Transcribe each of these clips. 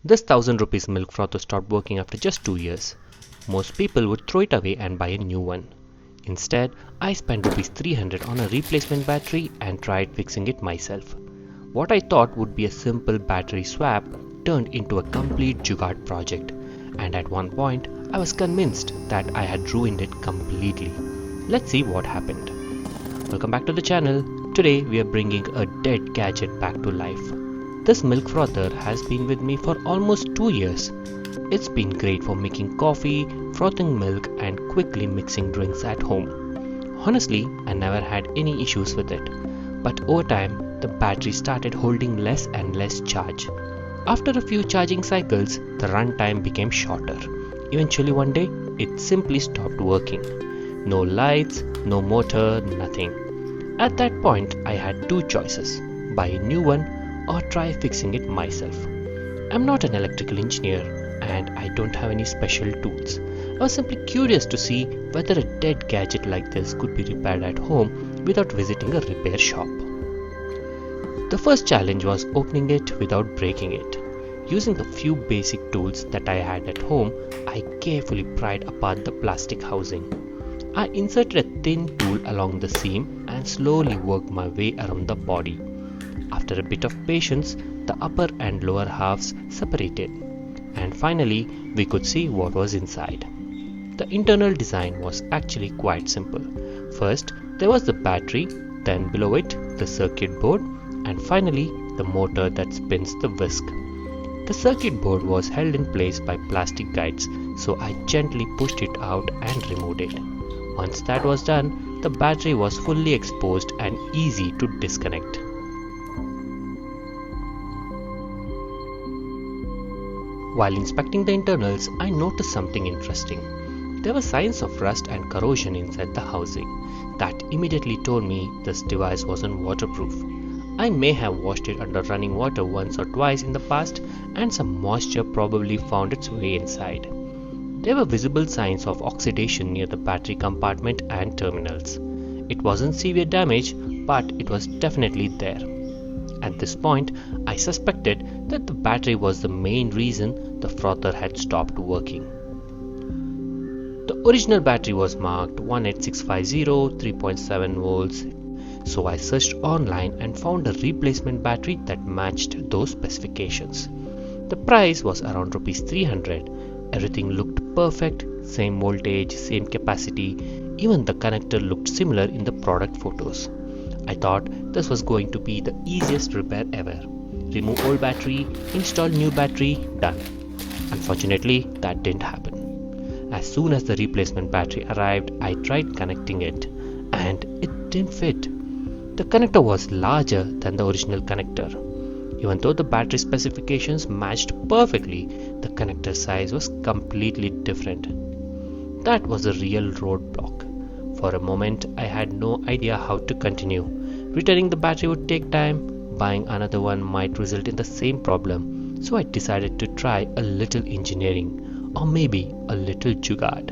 This 1000 rupees milk frother stopped working after just 2 years. Most people would throw it away and buy a new one. Instead, I spent rupees 300 on a replacement battery and tried fixing it myself. What I thought would be a simple battery swap turned into a complete jugaad project, and at one point I was convinced that I had ruined it completely. Let's see what happened. Welcome back to the channel. Today we are bringing a dead gadget back to life. This milk frother has been with me for almost 2 years. It's been great for making coffee, frothing milk and quickly mixing drinks at home. Honestly, I never had any issues with it. But over time, the battery started holding less and less charge. After a few charging cycles, the runtime became shorter. Eventually one day, it simply stopped working. No lights, no motor, nothing. At that point, I had two choices: buy a new one or try fixing it myself. I'm not an electrical engineer and I don't have any special tools. I was simply curious to see whether a dead gadget like this could be repaired at home without visiting a repair shop. The first challenge was opening it without breaking it. Using the few basic tools that I had at home, I carefully pried apart the plastic housing. I inserted a thin tool along the seam and slowly worked my way around the body. After a bit of patience, the upper and lower halves separated, and finally we could see what was inside. The internal design was actually quite simple. First, there was the battery, then below it, the circuit board, and finally, the motor that spins the whisk. The circuit board was held in place by plastic guides, so I gently pushed it out and removed it. Once that was done, the battery was fully exposed and easy to disconnect. While inspecting the internals, I noticed something interesting. There were signs of rust and corrosion inside the housing. That immediately told me this device wasn't waterproof. I may have washed it under running water once or twice in the past, and some moisture probably found its way inside. There were visible signs of oxidation near the battery compartment and terminals. It wasn't severe damage, but it was definitely there. At this point, I suspected that the battery was the main reason the frother had stopped working. The original battery was marked 18650 3.7 volts, so I searched online and found a replacement battery that matched those specifications. The price was around rupees 300. Everything looked perfect, same voltage, same capacity, even the connector looked similar in the product photos. I thought this was going to be the easiest repair ever. Remove old battery, install new battery, done. Unfortunately, that didn't happen. As soon as the replacement battery arrived, I tried connecting it, and it didn't fit. The connector was larger than the original connector. Even though the battery specifications matched perfectly, the connector size was completely different. That was a real roadblock. For a moment, I had no idea how to continue. Returning the battery would take time, buying another one might result in the same problem, so I decided to try a little engineering, or maybe a little jugaad.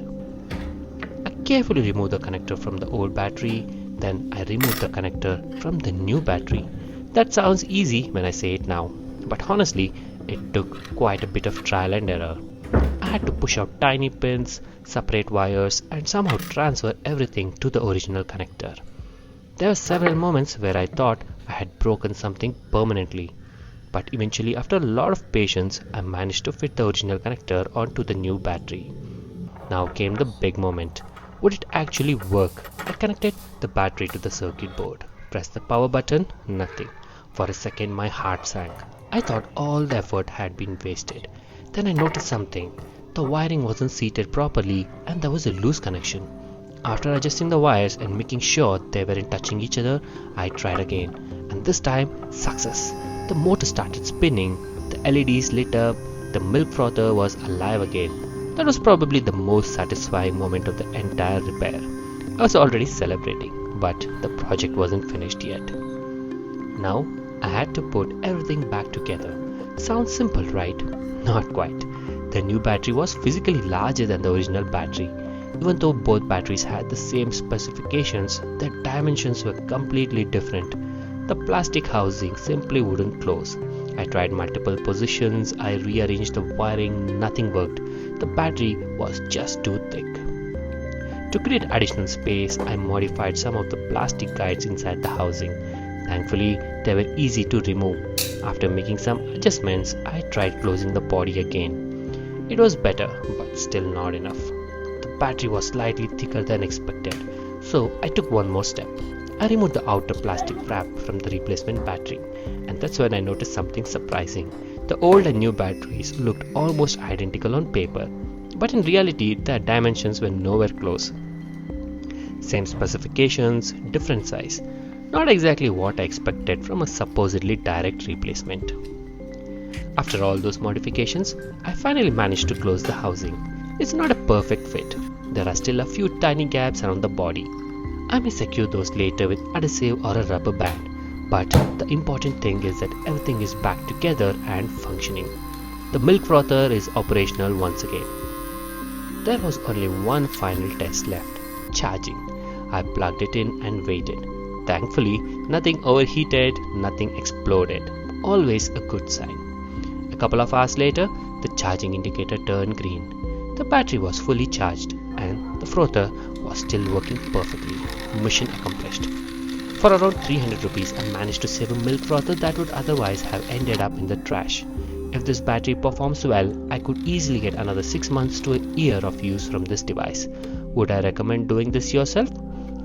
I carefully removed the connector from the old battery, then I removed the connector from the new battery. That sounds easy when I say it now, but honestly, it took quite a bit of trial and error. I had to push out tiny pins, separate wires, and somehow transfer everything to the original connector. There were several moments where I thought I had broken something permanently, but eventually, after a lot of patience, I managed to fit the original connector onto the new battery. Now came the big moment. Would it actually work? I connected the battery to the circuit board. Pressed the power button, nothing. For a second, my heart sank. I thought all the effort had been wasted. Then I noticed something. The wiring wasn't seated properly and there was a loose connection. After adjusting the wires and making sure they weren't touching each other, I tried again. And this time, success. The motor started spinning, the LEDs lit up, the milk frother was alive again. That was probably the most satisfying moment of the entire repair. I was already celebrating, but the project wasn't finished yet. Now, I had to put everything back together. Sounds simple, right? Not quite. The new battery was physically larger than the original battery. Even though both batteries had the same specifications, their dimensions were completely different. The plastic housing simply wouldn't close. I tried multiple positions, I rearranged the wiring, nothing worked. The battery was just too thick. To create additional space, I modified some of the plastic guides inside the housing. Thankfully, they were easy to remove. After making some adjustments, I tried closing the body again. It was better, but still not enough. The battery was slightly thicker than expected, so I took one more step. I removed the outer plastic wrap from the replacement battery, and that's when I noticed something surprising. The old and new batteries looked almost identical on paper, but in reality, their dimensions were nowhere close. Same specifications, different size. Not exactly what I expected from a supposedly direct replacement. After all those modifications, I finally managed to close the housing. It's not a perfect fit. There are still a few tiny gaps around the body. I may secure those later with adhesive or a rubber band, but the important thing is that everything is back together and functioning. The milk frother is operational once again. There was only one final test left: charging. I plugged it in and waited. Thankfully, nothing overheated, nothing exploded. Always a good sign. A couple of hours later, the charging indicator turned green. The battery was fully charged and the frother was still working perfectly. Mission accomplished. For around 300 rupees, I managed to save a milk frother that would otherwise have ended up in the trash. If this battery performs well, I could easily get another 6 months to a year of use from this device. Would I recommend doing this yourself?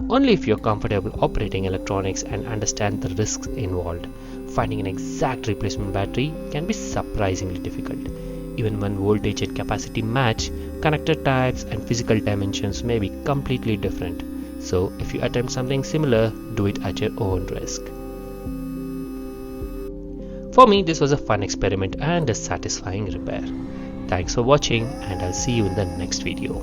Only if you're comfortable operating electronics and understand the risks involved. Finding an exact replacement battery can be surprisingly difficult. Even when voltage and capacity match, connector types and physical dimensions may be completely different. So if you attempt something similar, do it at your own risk. For me, this was a fun experiment and a satisfying repair. Thanks for watching, and I'll see you in the next video.